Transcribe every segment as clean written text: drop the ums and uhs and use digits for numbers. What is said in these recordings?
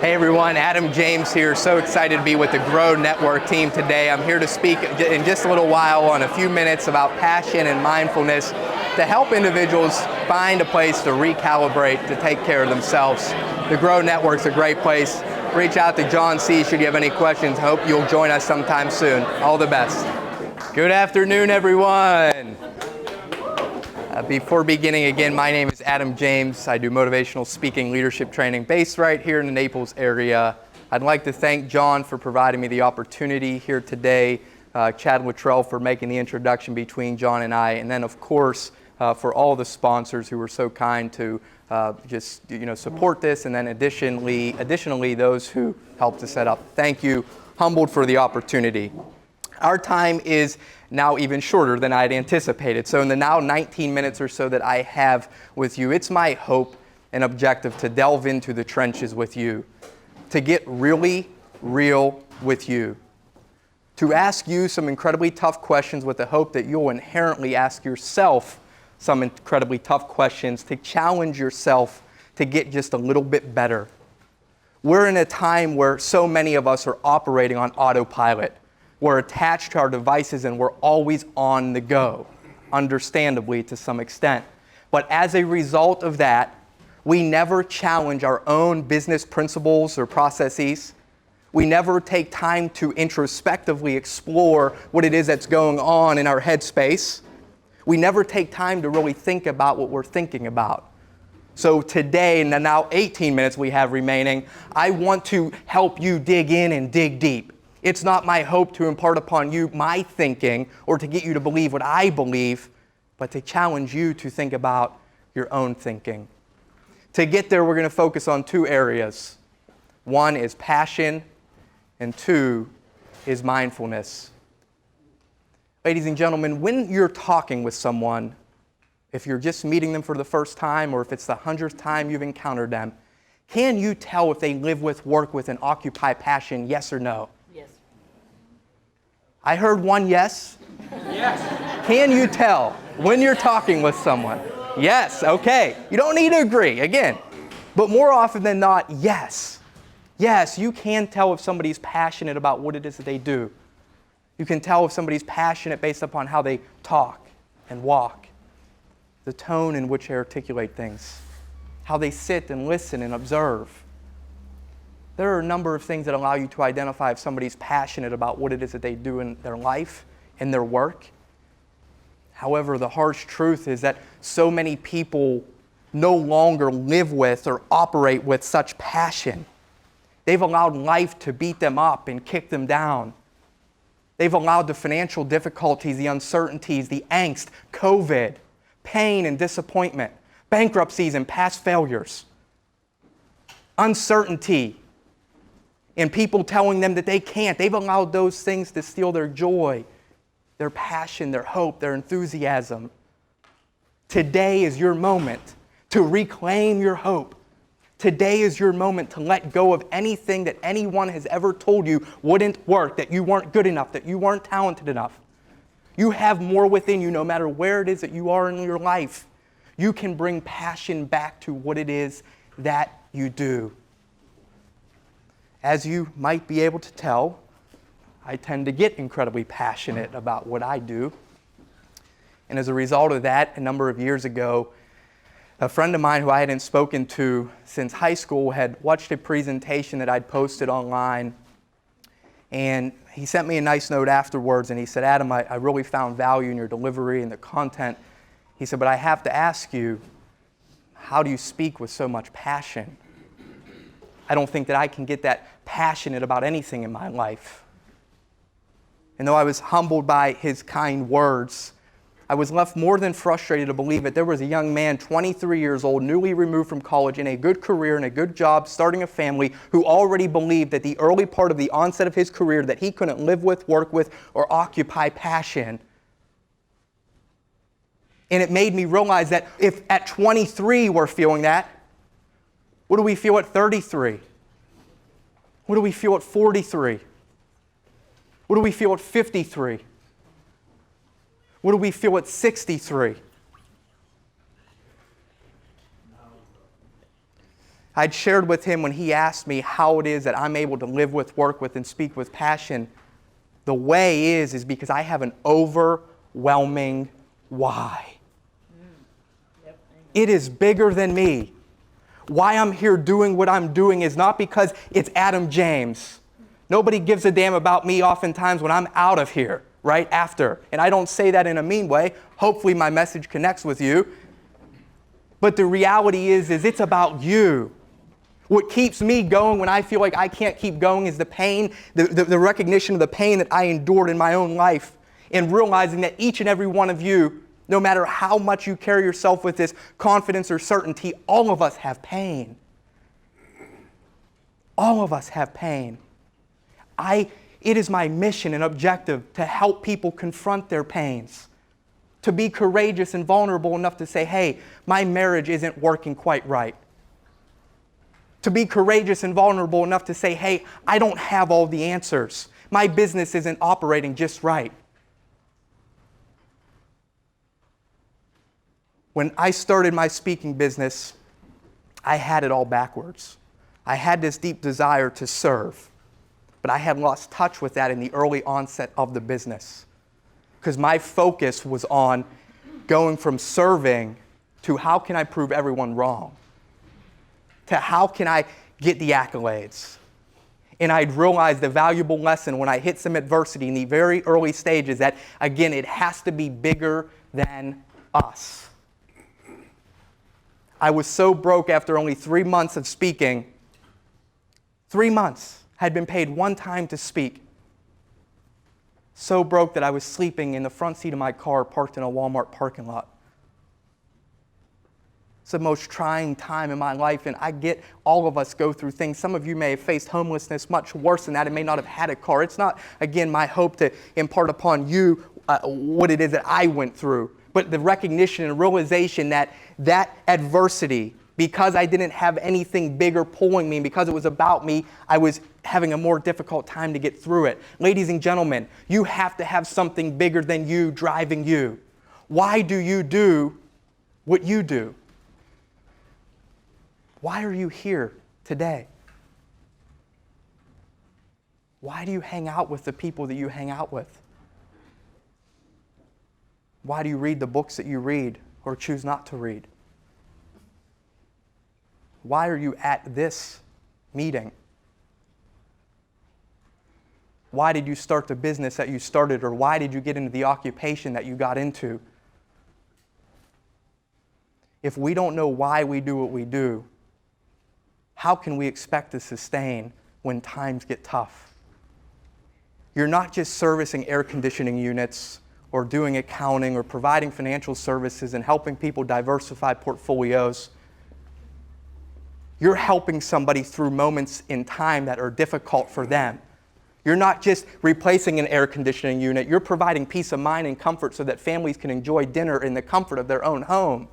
Hey everyone, Adam James here. So excited to be with the Grow Network team today. I'm here to speak in just a little while on a few minutes about passion and mindfulness to help individuals find a place to recalibrate, to take care of themselves. The Grow Network's a great place. Reach out to John C. should you have any questions. Hope you'll join us sometime soon. All the best. Good afternoon, everyone. Before beginning again, my name is Adam James. I do motivational speaking leadership training based right here in the Naples area. I'd like to thank John for providing me the opportunity here today, Chad Luttrell for making the introduction between John and I, and then of course for all the sponsors who were so kind to just support this, and then additionally those who helped to set up. Thank you. Humbled for the opportunity. Our time is now even shorter than I had anticipated. So in the now 19 minutes or so that I have with you, it's my hope and objective to delve into the trenches with you, to get really real with you, to ask you some incredibly tough questions with the hope that you'll inherently ask yourself some incredibly tough questions, to challenge yourself to get just a little bit better. We're in a time where so many of us are operating on autopilot. We're attached to our devices and we're always on the go, understandably to some extent. But as a result of that, we never challenge our own business principles or processes. We never take time to introspectively explore what it is that's going on in our headspace. We never take time to really think about what we're thinking about. So today, in the now 18 minutes we have remaining, I want to help you dig in and dig deep. It's not my hope to impart upon you my thinking or to get you to believe what I believe, but to challenge you to think about your own thinking. To get there, we're going to focus on two areas. One is passion, and two is mindfulness. Ladies and gentlemen, when you're talking with someone, if you're just meeting them for the first time or if it's the 100th time you've encountered them, can you tell if they live with, work with, and occupy passion, yes or no? I heard one yes. Yes. Can you tell when you're talking with someone? Yes, okay. You don't need to agree, again. But more often than not, yes. Yes, you can tell if somebody's passionate about what it is that they do. You can tell if somebody's passionate based upon how they talk and walk, the tone in which they articulate things, how they sit and listen and observe. There are a number of things that allow you to identify if somebody's passionate about what it is that they do in their life, in their work. However, the harsh truth is that so many people no longer live with or operate with such passion. They've allowed life to beat them up and kick them down. They've allowed the financial difficulties, the uncertainties, the angst, COVID, pain and disappointment, bankruptcies and past failures, uncertainty, and people telling them that they can't. They've allowed those things to steal their joy, their passion, their hope, their enthusiasm. Today is your moment to reclaim your hope. Today is your moment to let go of anything that anyone has ever told you wouldn't work, that you weren't good enough, that you weren't talented enough. You have more within you no matter where it is that you are in your life. You can bring passion back to what it is that you do. As you might be able to tell, I tend to get incredibly passionate about what I do. And as a result of that, a number of years ago, a friend of mine who I hadn't spoken to since high school had watched a presentation that I'd posted online. And he sent me a nice note afterwards and he said, Adam, I really found value in your delivery and the content. He said, but I have to ask you, how do you speak with so much passion? I don't think that I can get that passionate about anything in my life. And though I was humbled by his kind words, I was left more than frustrated to believe that there was a young man, 23 years old, newly removed from college, in a good career, in a good job, starting a family, who already believed that the early part of the onset of his career that he couldn't live with, work with, or occupy passion. And it made me realize that if at 23 we're feeling that, what do we feel at 33? What do we feel at 43? What do we feel at 53? What do we feel at 63? I'd shared with him when he asked me how it is that I'm able to live with, work with, and speak with passion. The way is because I have an overwhelming why. It is bigger than me. Why I'm here doing what I'm doing is not because it's Adam James. Nobody gives a damn about me oftentimes when I'm out of here, right after. And I don't say that in a mean way. Hopefully my message connects with you. But the reality is it's about you. What keeps me going when I feel like I can't keep going is the pain, the recognition of the pain that I endured in my own life, and realizing that each and every one of you, no matter how much you carry yourself with this confidence or certainty, all of us have pain. All of us have pain. It is my mission and objective to help people confront their pains, to be courageous and vulnerable enough to say, hey, my marriage isn't working quite right. To be courageous and vulnerable enough to say, hey, I don't have all the answers. My business isn't operating just right. When I started my speaking business, I had it all backwards. I had this deep desire to serve, but I had lost touch with that in the early onset of the business because my focus was on going from serving to how can I prove everyone wrong, to how can I get the accolades. And I'd realized the valuable lesson when I hit some adversity in the very early stages that, again, it has to be bigger than us. I was so broke after only 3 months of speaking. 3 months. Had been paid one time to speak. So broke that I was sleeping in the front seat of my car parked in a Walmart parking lot. It's the most trying time in my life, and I get all of us go through things. Some of you may have faced homelessness much worse than that and may not have had a car. It's not, again, my hope to impart upon you what it is that I went through, but the recognition and realization that adversity, because I didn't have anything bigger pulling me, because it was about me, I was having a more difficult time to get through it. Ladies and gentlemen, you have to have something bigger than you driving you. Why do you do what you do? Why are you here today? Why do you hang out with the people that you hang out with? Why do you read the books that you read or choose not to read? Why are you at this meeting? Why did you start the business that you started, or why did you get into the occupation that you got into? If we don't know why we do what we do, how can we expect to sustain when times get tough? You're not just servicing air conditioning units or doing accounting or providing financial services and helping people diversify portfolios. You're helping somebody through moments in time that are difficult for them. You're not just replacing an air conditioning unit. You're providing peace of mind and comfort so that families can enjoy dinner in the comfort of their own home.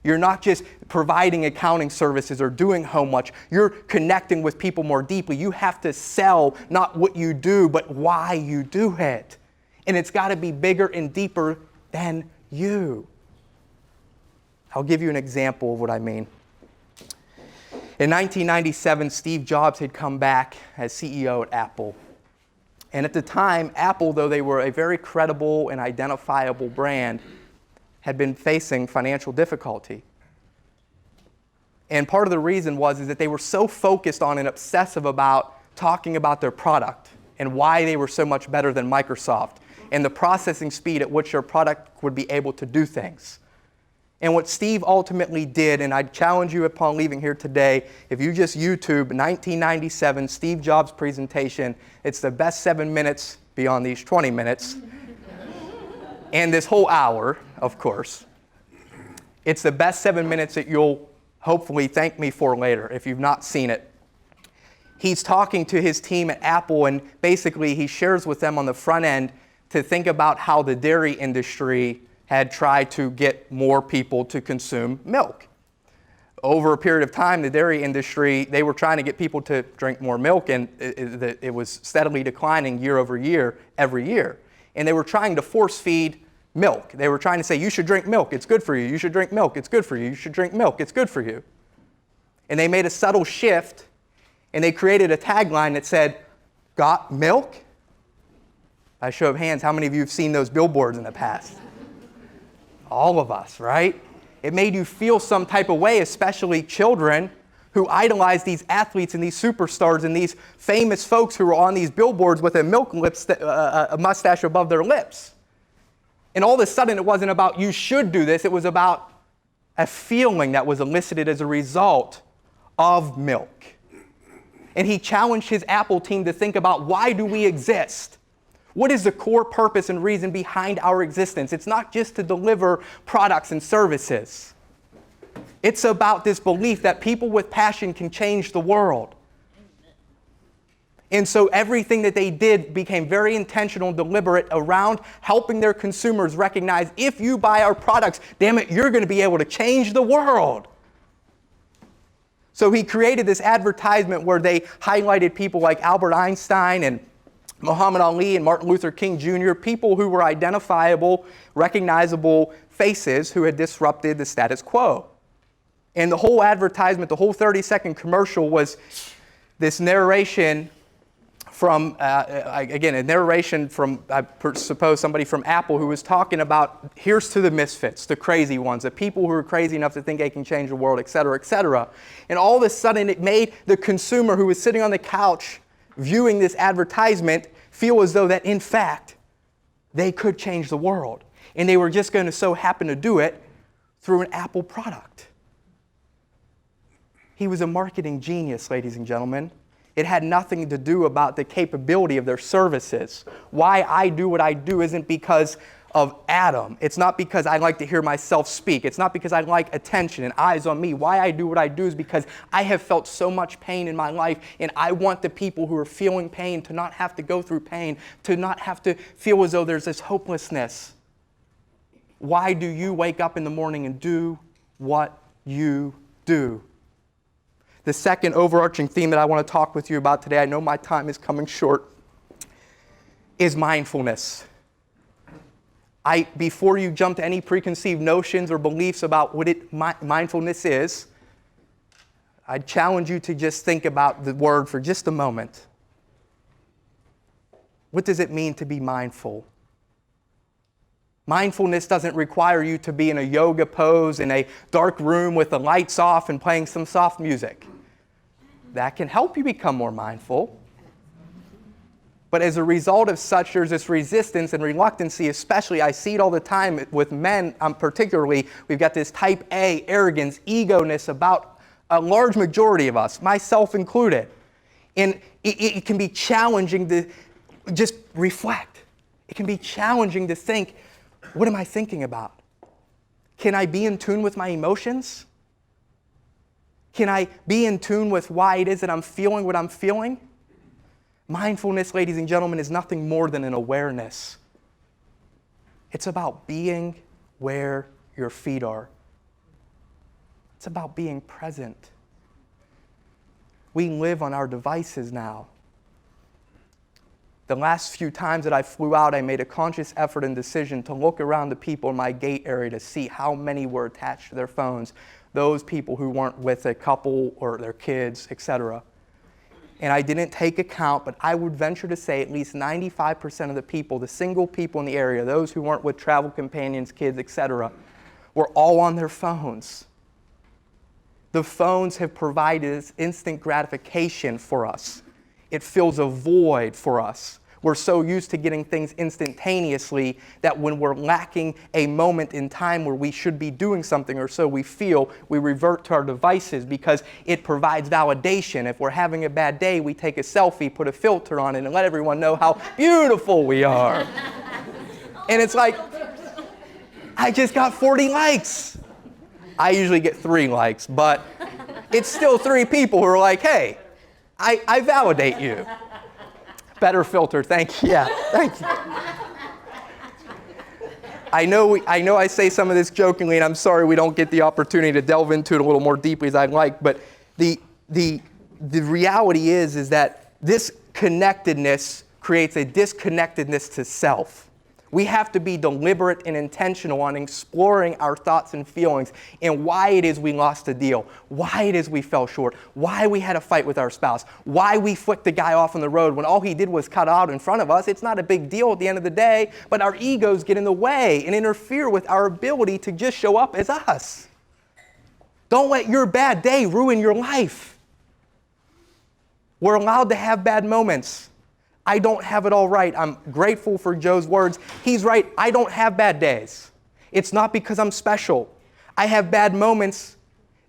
You're not just providing accounting services or doing homework. You're connecting with people more deeply. You have to sell not what you do, but why you do it. And it's got to be bigger and deeper than you. I'll give you an example of what I mean. In 1997, Steve Jobs had come back as CEO at Apple. And at the time, Apple, though they were a very credible and identifiable brand, had been facing financial difficulty. And part of the reason is that they were so focused on and obsessive about talking about their product and why they were so much better than Microsoft and the processing speed at which their product would be able to do things. And what Steve ultimately did, and I challenge you upon leaving here today, if you just YouTube 1997 Steve Jobs presentation, it's the best 7 minutes beyond these 20 minutes. And this whole hour, of course. It's the best 7 minutes that you'll hopefully thank me for later if you've not seen it. He's talking to his team at Apple, and basically he shares with them on the front end to think about how the dairy industry had tried to get more people to consume milk. Over a period of time, the dairy industry, they were trying to get people to drink more milk, and it was steadily declining year over year, every year. And they were trying to force feed milk. They were trying to say, you should drink milk, it's good for you. You should drink milk, it's good for you. You should drink milk, it's good for you. And they made a subtle shift, and they created a tagline that said, "Got milk?" By show of hands, how many of you have seen those billboards in the past? All of us, right? It made you feel some type of way, especially children who idolize these athletes and these superstars and these famous folks who are on these billboards with a mustache above their lips. And all of a sudden, it wasn't about you should do this. It was about a feeling that was elicited as a result of milk. And he challenged his Apple team to think about, why do we exist? What is the core purpose and reason behind our existence? It's not just to deliver products and services. It's about this belief that people with passion can change the world. And so everything that they did became very intentional and deliberate around helping their consumers recognize, if you buy our products, damn it, you're going to be able to change the world. So he created this advertisement where they highlighted people like Albert Einstein and Muhammad Ali and Martin Luther King Jr., people who were identifiable, recognizable faces who had disrupted the status quo. And the whole advertisement, the whole 30-second commercial was this narration from, a narration from, I suppose, somebody from Apple who was talking about, here's to the misfits, the crazy ones, the people who are crazy enough to think they can change the world, et cetera, et cetera. And all of a sudden, it made the consumer who was sitting on the couch viewing this advertisement feel as though that, in fact, they could change the world. And they were just going to so happen to do it through an Apple product. He was a marketing genius, ladies and gentlemen. It had nothing to do about the capability of their services. Why I do what I do isn't because of Adam. It's not because I like to hear myself speak. It's not because I like attention and eyes on me. Why I do what I do is because I have felt so much pain in my life, and I want the people who are feeling pain to not have to go through pain, to not have to feel as though there's this hopelessness. Why do you wake up in the morning and do what you do? The second overarching theme that I want to talk with you about today, I know my time is coming short, is mindfulness. Before you jump to any preconceived notions or beliefs about what mindfulness is, I challenge you to just think about the word for just a moment. What does it mean to be mindful? Mindfulness doesn't require you to be in a yoga pose in a dark room with the lights off and playing some soft music. That can help you become more mindful. But as a result of such, there's this resistance and reluctancy, especially I see it all the time with men particularly. We've got this type A arrogance, ego-ness about a large majority of us, myself included. And it can be challenging to just reflect. It can be challenging to think, what am I thinking about? Can I be in tune with my emotions? Can I be in tune with why it is that I'm feeling what I'm feeling? Mindfulness, ladies and gentlemen, is nothing more than an awareness. It's about being where your feet are. It's about being present. We live on our devices now. The last few times that I flew out, I made a conscious effort and decision to look around the people in my gate area to see how many were attached to their phones, those people who weren't with a couple or their kids, etc. And I didn't take account, but I would venture to say at least 95% of the people, the single people in the area, those who weren't with travel companions, kids, etc., were all on their phones. The phones have provided this instant gratification for us. It fills a void for us. We're so used to getting things instantaneously that when we're lacking a moment in time where we should be doing something, or so we feel, we revert to our devices because it provides validation. If we're having a bad day, we take a selfie, put a filter on it, and let everyone know how beautiful we are. And it's like, I just got 40 likes. I usually get 3 likes, but it's still 3 people who are like, hey, I validate you. Better filter, thank you. Yeah, thank you. I know I say some of this jokingly, and I'm sorry we don't get the opportunity to delve into it a little more deeply as I'd like, but the reality is that this connectedness creates a disconnectedness to self. We have to be deliberate and intentional on exploring our thoughts and feelings and why it is we lost a deal, why it is we fell short, why we had a fight with our spouse, why we flicked the guy off on the road when all he did was cut out in front of us. It's not a big deal at the end of the day, but our egos get in the way and interfere with our ability to just show up as us. Don't let your bad day ruin your life. We're allowed to have bad moments. I don't have it all right. I'm grateful for Joe's words. He's right. I don't have bad days. It's not because I'm special. I have bad moments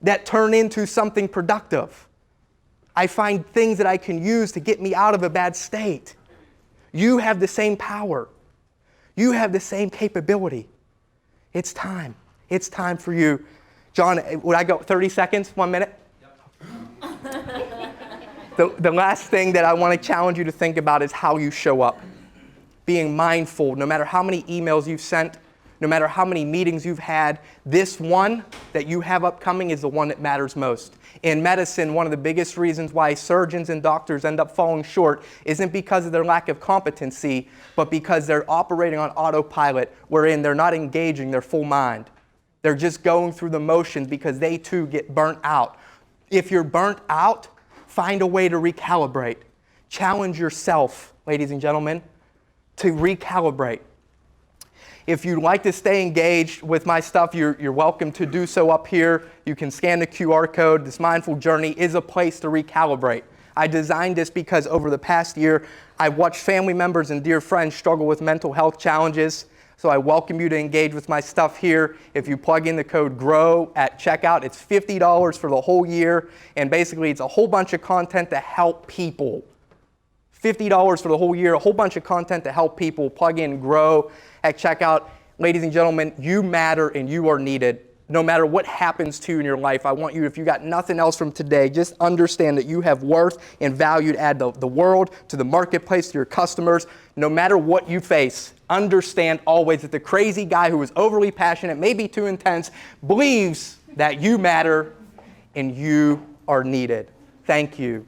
that turn into something productive. I find things that I can use to get me out of a bad state. You have the same power. You have the same capability. It's time. It's time for you. John, would I go 30 seconds, 1 minute? The last thing that I want to challenge you to think about is how you show up. Being mindful, no matter how many emails you've sent, no matter how many meetings you've had, this one that you have upcoming is the one that matters most. In medicine, one of the biggest reasons why surgeons and doctors end up falling short isn't because of their lack of competency, but because they're operating on autopilot, wherein they're not engaging their full mind. They're just going through the motions because they too get burnt out. If you're burnt out, find a way to recalibrate. Challenge yourself, ladies and gentlemen, to recalibrate. If you'd like to stay engaged with my stuff, you're welcome to do so up here. You can scan the QR code. This Mindful Journey is a place to recalibrate. I designed this because over the past year, I've watched family members and dear friends struggle with mental health challenges. So I welcome you to engage with my stuff here. If you plug in the code GROW at checkout, it's $50 for the whole year. And basically, it's a whole bunch of content to help people. $50 for the whole year, a whole bunch of content to help people. Plug in GROW at checkout. Ladies and gentlemen, you matter and you are needed. No matter what happens to you in your life, I want you, if you got nothing else from today, just understand that you have worth and value to add to the world, to the marketplace, to your customers. No matter what you face, understand always that the crazy guy who is overly passionate, maybe too intense, believes that you matter and you are needed. Thank you.